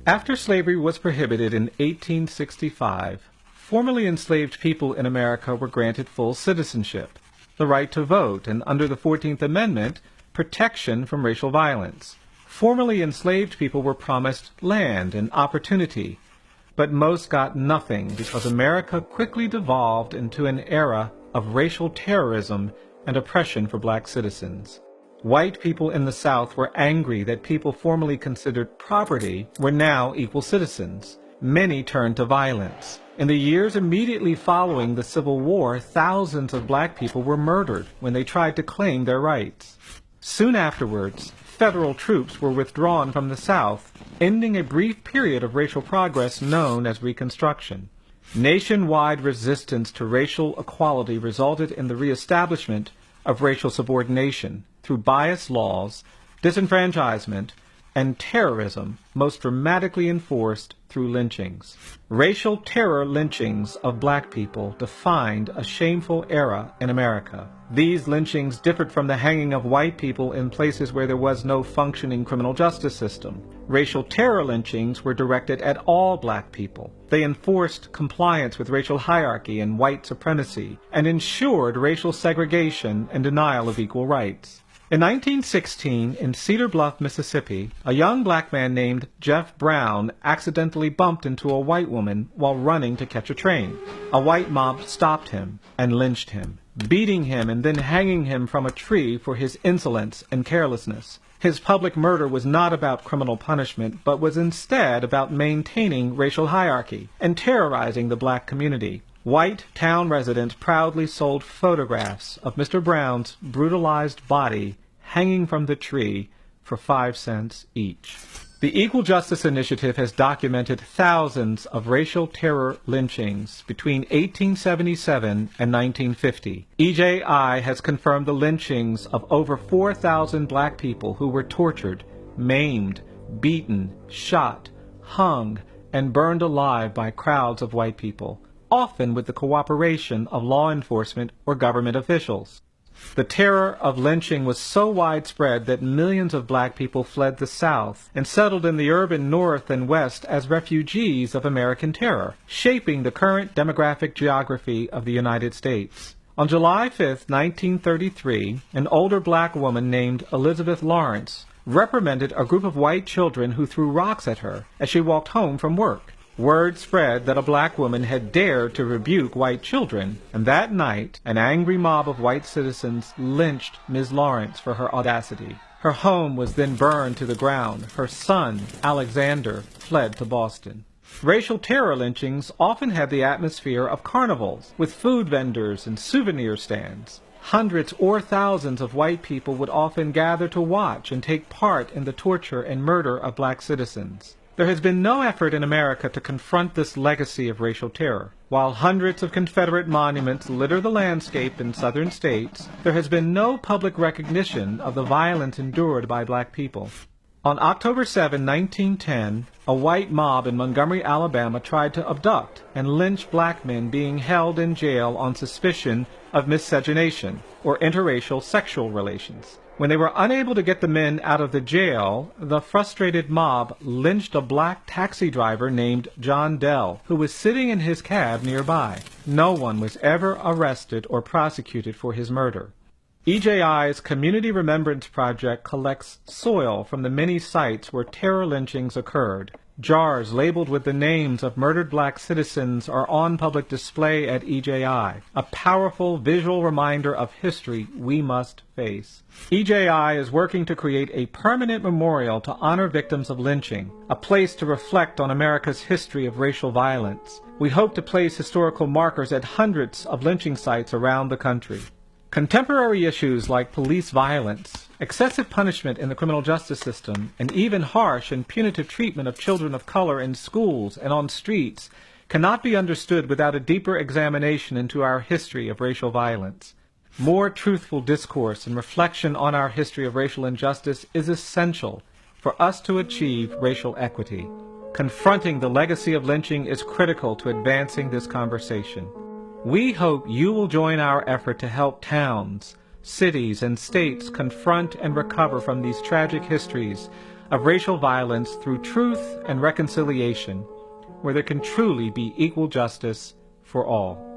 After slavery was prohibited in 1865, formerly enslaved people in America were granted full citizenship, the right to vote, and under the 14th Amendment, protection from racial violence. Formerly enslaved people were promised land and opportunity, but most got nothing because America quickly devolved into an era of racial terrorism and oppression for black citizens. White people in the South were angry that people formerly considered property were now equal citizens. Many turned to violence. In the years immediately following the Civil War, thousands of black people were murdered when they tried to claim their rights. Soon afterwards, federal troops were withdrawn from the South, ending a brief period of racial progress known as Reconstruction. Nationwide resistance to racial equality resulted in the reestablishment of racial subordination through biased laws, disenfranchisement, and terrorism, most dramatically enforced through lynchings. Racial terror lynchings of black people defined a shameful era in America. These lynchings differed from the hanging of white people in places where there was no functioning criminal justice system. Racial terror lynchings were directed at all black people. They enforced compliance with racial hierarchy and white supremacy, and ensured racial segregation and denial of equal rights. In 1916, in Cedar Bluff, Mississippi, a young black man named Jeff Brown accidentally bumped into a white woman while running to catch a train. A white mob stopped him and lynched him, beating him and then hanging him from a tree for his insolence and carelessness. His public murder was not about criminal punishment, but was instead about maintaining racial hierarchy and terrorizing the black community. White town residents proudly sold photographs of Mr. Brown's brutalized body hanging from the tree for 5 cents each. The Equal Justice Initiative has documented thousands of racial terror lynchings between 1877 and 1950. EJI has confirmed the lynchings of over 4,000 black people who were tortured, maimed, beaten, shot, hung, and burned alive by crowds of white people, often with the cooperation of law enforcement or government officials. The terror of lynching was so widespread that millions of black people fled the South and settled in the urban North and West as refugees of American terror, shaping the current demographic geography of the United States. On July 5, 1933, an older black woman named Elizabeth Lawrence reprimanded a group of white children who threw rocks at her as she walked home from work. Word spread that a black woman had dared to rebuke white children, and that night an angry mob of white citizens lynched Ms. Lawrence for her audacity. Her home was then burned to the ground. Her son, Alexander, fled to Boston. Racial terror lynchings often had the atmosphere of carnivals, with food vendors and souvenir stands. Hundreds or thousands of white people would often gather to watch and take part in the torture and murder of black citizens. There has been no effort in America to confront this legacy of racial terror. While hundreds of Confederate monuments litter the landscape in southern states, there has been no public recognition of the violence endured by black people. On October 7, 1910, a white mob in Montgomery, Alabama tried to abduct and lynch black men being held in jail on suspicion of miscegenation, or interracial sexual relations. When they were unable to get the men out of the jail, the frustrated mob lynched a black taxi driver named John Dell, who was sitting in his cab nearby. No one was ever arrested or prosecuted for his murder. EJI's Community Remembrance Project collects soil from the many sites where terror lynchings occurred. Jars labeled with the names of murdered black citizens are on public display at EJI, a powerful visual reminder of history we must face. EJI is working to create a permanent memorial to honor victims of lynching, a place to reflect on America's history of racial violence. We hope to place historical markers at hundreds of lynching sites around the country. Contemporary issues like police violence, excessive punishment in the criminal justice system, and even harsh and punitive treatment of children of color in schools and on streets cannot be understood without a deeper examination into our history of racial violence. More truthful discourse and reflection on our history of racial injustice is essential for us to achieve racial equity. Confronting the legacy of lynching is critical to advancing this conversation. We hope you will join our effort to help towns, cities, and states confront and recover from these tragic histories of racial violence through truth and reconciliation, where there can truly be equal justice for all.